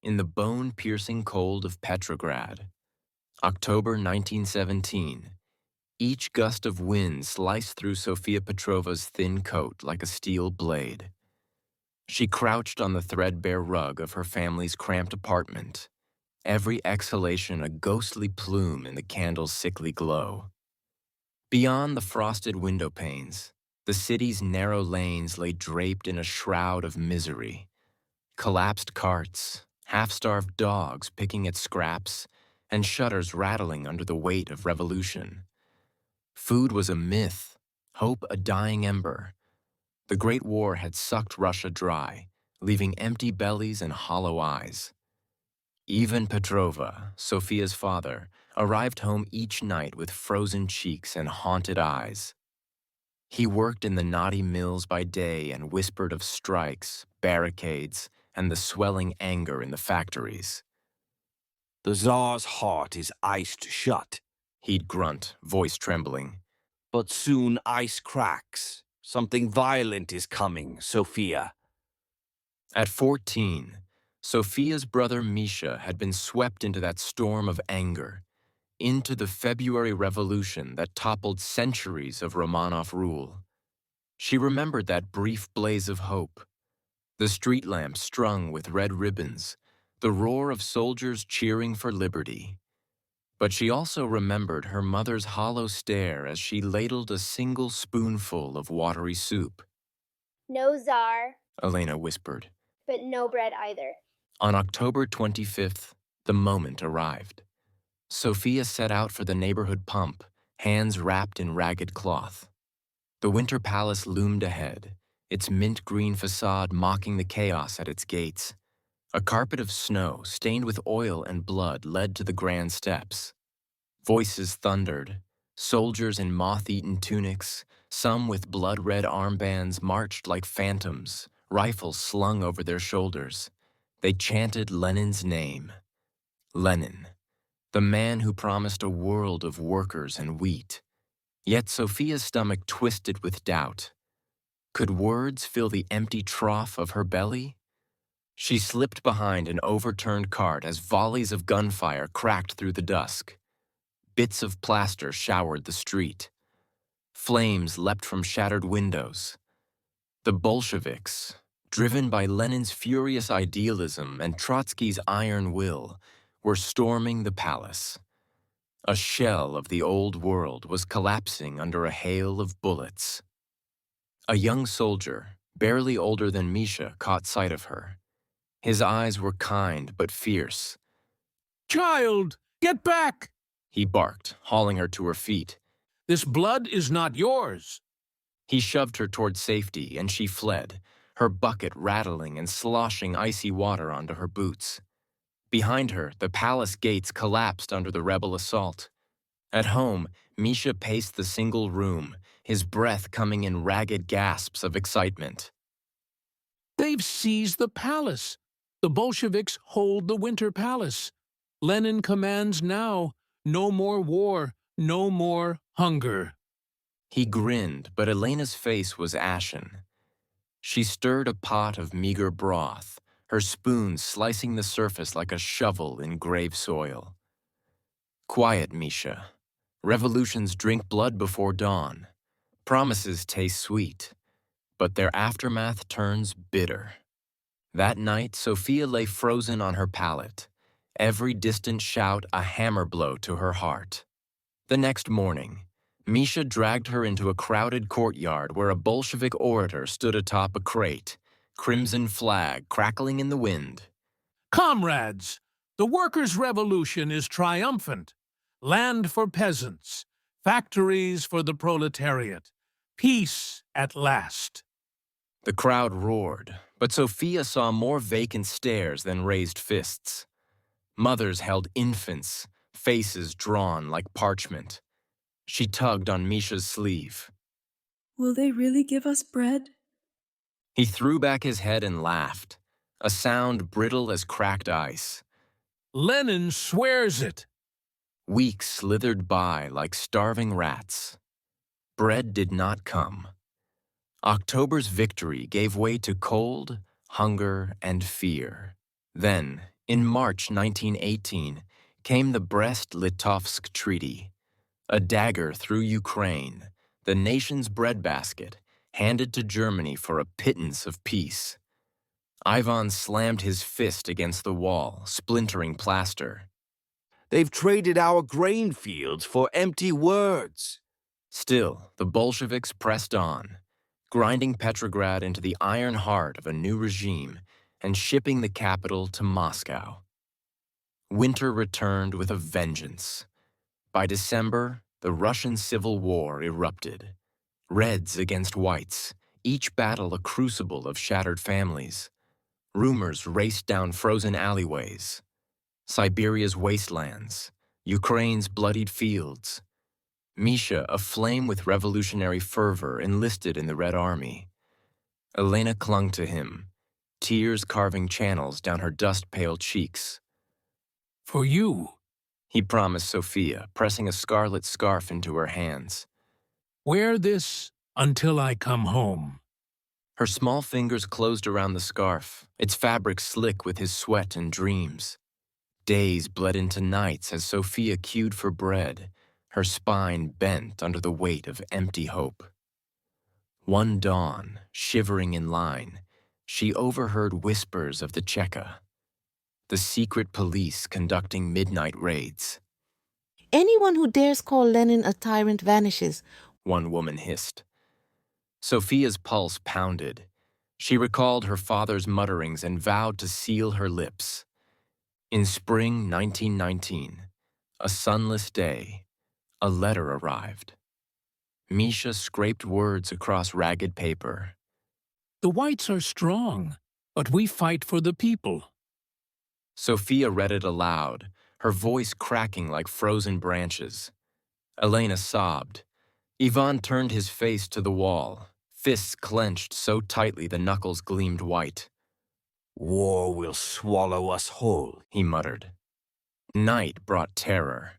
in the bone-piercing cold of Petrograd, October 1917, each gust of wind sliced through Sofia Petrova's thin coat like a steel blade. She crouched on the threadbare rug of her family's cramped apartment, every exhalation a ghostly plume in the candle's sickly glow. Beyond the frosted window panes, the city's narrow lanes lay draped in a shroud of misery. Collapsed carts, half-starved dogs picking at scraps, and shutters rattling under the weight of revolution. Food was a myth, hope a dying ember. The Great War had sucked Russia dry, leaving empty bellies and hollow eyes. Even Petrova, Sofia's father, arrived home each night with frozen cheeks and haunted eyes. He worked in the knotty mills by day and whispered of strikes, barricades, and the swelling anger in the factories. "The Tsar's heart is iced shut," He'd grunt, voice trembling. "but soon ice cracks. Something violent is coming, Sofia." At 14, Sofia's brother Misha had been swept into that storm of anger, into the February Revolution that toppled centuries of Romanov rule. She remembered that brief blaze of hope, the street lamps strung with red ribbons, the roar of soldiers cheering for liberty. But she also remembered her mother's hollow stare as she ladled a single spoonful of watery soup. "No Tsar," Elena whispered. "but no bread either." On October 25th, the moment arrived. Sofia set out for the neighborhood pump, hands wrapped in ragged cloth. The Winter Palace loomed ahead, its mint-green facade mocking the chaos at its gates. A carpet of snow, stained with oil and blood, led to the grand steps. Voices thundered. Soldiers in moth-eaten tunics, some with blood-red armbands, marched like phantoms, rifles slung over their shoulders. They chanted Lenin's name. Lenin, the man who promised a world of workers and wheat. Yet Sofia's stomach twisted with doubt. Could words fill the empty trough of her belly? She slipped behind an overturned cart as volleys of gunfire cracked through the dusk. Bits of plaster showered the street. Flames leapt from shattered windows. The Bolsheviks, driven by Lenin's furious idealism and Trotsky's iron will, were storming the palace. A shell of the old world was collapsing under a hail of bullets. A young soldier, barely older than Misha, caught sight of her. His eyes were kind but fierce. "Child, get back!" He barked, hauling her to her feet. "This blood is not yours." He shoved her toward safety, and she fled, her bucket rattling and sloshing icy water onto her boots. Behind her, the palace gates collapsed under the rebel assault. At home, Misha paced the single room, his breath coming in ragged gasps of excitement. "They've seized the palace. The Bolsheviks hold the Winter Palace. Lenin commands now, no more war, no more hunger." He grinned, but Elena's face was ashen. She stirred a pot of meager broth, her spoon slicing the surface like a shovel in grave soil. "Quiet, Misha. Revolutions drink blood before dawn. Promises taste sweet, but their aftermath turns bitter." That night, Sofia lay frozen on her pallet, every distant shout a hammer blow to her heart. The next morning, Misha dragged her into a crowded courtyard where a Bolshevik orator stood atop a crate, crimson flag crackling in the wind. "Comrades, the workers' revolution is triumphant. Land for peasants, factories for the proletariat. Peace at last." The crowd roared, but Sofia saw more vacant stares than raised fists. Mothers held infants, faces drawn like parchment. She tugged on Misha's sleeve. "Will they really give us bread?" He threw back his head and laughed, a sound brittle as cracked ice. "Lenin swears it." Weeks slithered by like starving rats. Bread did not come. October's victory gave way to cold, hunger, and fear. Then, In March 1918 came the Brest-Litovsk Treaty, a dagger through Ukraine, the nation's breadbasket, handed to Germany for a pittance of peace. Ivan slammed his fist against the wall, splintering plaster. They've traded our grain fields for empty words. Still, the Bolsheviks pressed on, grinding Petrograd into the iron heart of a new regime and shipping the capital to Moscow. Winter returned with a vengeance. By December, the Russian Civil War erupted. Reds against whites, each battle a crucible of shattered families. Rumors raced down frozen alleyways. Siberia's wastelands, Ukraine's bloodied fields. Misha, aflame with revolutionary fervor, enlisted in the Red Army. Elena clung to him, tears carving channels down her dust-pale cheeks. For you. He promised Sofia, pressing a scarlet scarf into her hands. Wear this until I come home. Her small fingers closed around the scarf, its fabric slick with his sweat and dreams. Days bled into nights as Sofia queued for bread, her spine bent under the weight of empty hope. One dawn, shivering in line, she overheard whispers of the Cheka, the secret police conducting midnight raids. Anyone who dares call Lenin a tyrant vanishes, One woman hissed. Sofia's pulse pounded. She recalled her father's mutterings and vowed to seal her lips. In spring 1919, a sunless day, a letter arrived. Misha scraped words across ragged paper. The whites are strong, but we fight for the people. Sofia read it aloud, her voice cracking like frozen branches. Elena sobbed. Ivan turned his face to the wall, fists clenched so tightly the knuckles gleamed white. War will swallow us whole, He muttered. Night brought terror.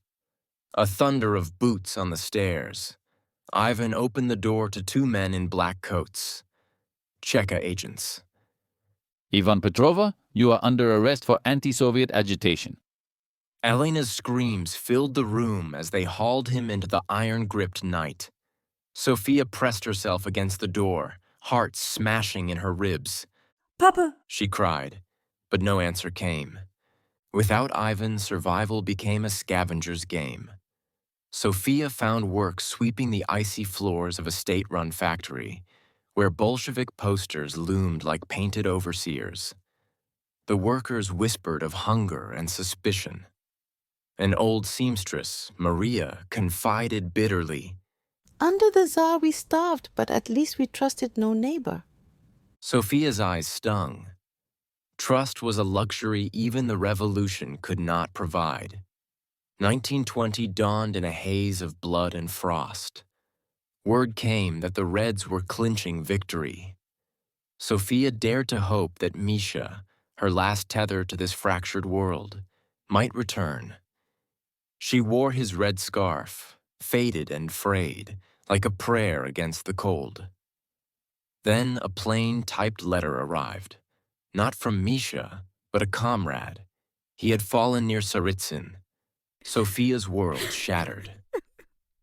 A thunder of boots on the stairs. Ivan opened the door to two men in black coats. Cheka agents. Ivan Petrova, you are under arrest for anti-Soviet agitation. Elena's screams filled the room as they hauled him into the iron-gripped night. Sofia pressed herself against the door, heart smashing in her ribs. Papa! She cried, but no answer came. Without Ivan, survival became a scavenger's game. Sofia found work sweeping the icy floors of a state-run factory, where Bolshevik posters loomed like painted overseers. The workers whispered of hunger and suspicion. An old seamstress, Maria, confided bitterly. Under the Tsar we starved, but at least we trusted no neighbor. Sofia's eyes stung. Trust was a luxury even the revolution could not provide. 1920 dawned in a haze of blood and frost. Word came that the Reds were clinching victory. Sofia dared to hope that Misha, her last tether to this fractured world, might return. She wore his red scarf, faded and frayed, like a prayer against the cold. Then a plain typed letter arrived, not from Misha, but a comrade. He had fallen near Tsaritsyn. Sofia's world shattered.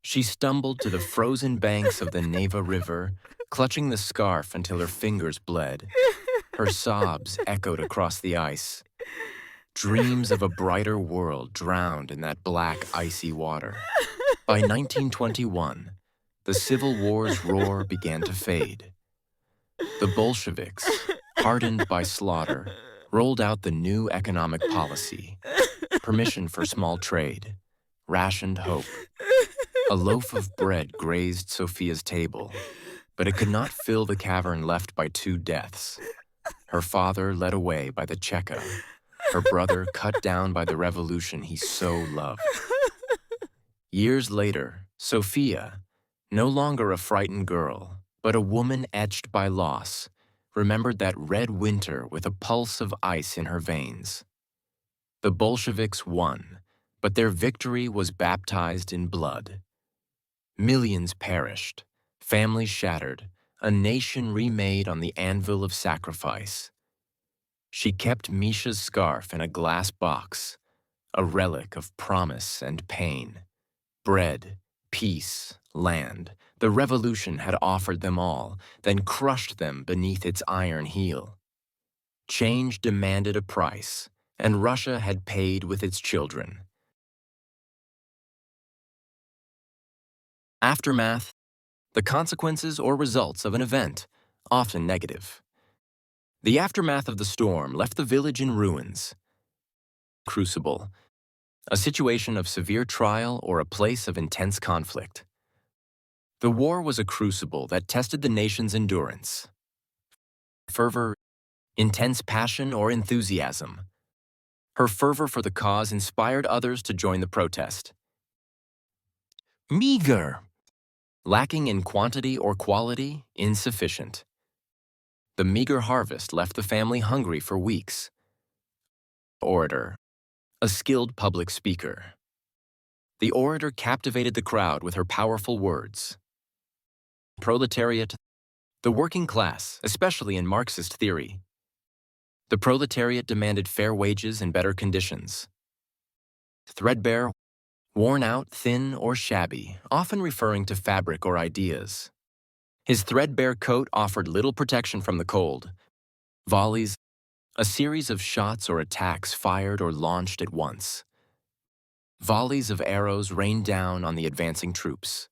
She stumbled to the frozen banks of the Neva River, clutching the scarf until her fingers bled. Her sobs echoed across the ice. Dreams of a brighter world drowned in that black, icy water. By 1921, the Civil War's roar began to fade. The Bolsheviks, hardened by slaughter, rolled out the new economic policy: permission for small trade, rationed hope. A loaf of bread grazed Sofia's table, but it could not fill the cavern left by two deaths. Her father led away by the Cheka, her brother cut down by the revolution he so loved. Years later, Sofia, no longer a frightened girl, but a woman etched by loss, remembered that red winter with a pulse of ice in her veins. The Bolsheviks won, but their victory was baptized in blood. Millions perished, families shattered, a nation remade on the anvil of sacrifice. She kept Misha's scarf in a glass box, a relic of promise and pain. Bread, peace, land. The revolution had offered them all, then crushed them beneath its iron heel. Change demanded a price, and Russia had paid with its children. Aftermath, the consequences or results of an event, often negative. The aftermath of the storm left the village in ruins. Crucible, a situation of severe trial or a place of intense conflict. The war was a crucible that tested the nation's endurance. Fervor, intense passion or enthusiasm. Her fervor for the cause inspired others to join the protest. Meager, lacking in quantity or quality, insufficient. The meager harvest left the family hungry for weeks. Orator, a skilled public speaker. The orator captivated the crowd with her powerful words. Proletariat, the working class, especially in Marxist theory. The proletariat demanded fair wages and better conditions. Threadbare, worn out, thin, or shabby, often referring to fabric or ideas. His threadbare coat offered little protection from the cold. Volleys, a series of shots or attacks fired or launched at once. Volleys of arrows rained down on the advancing troops.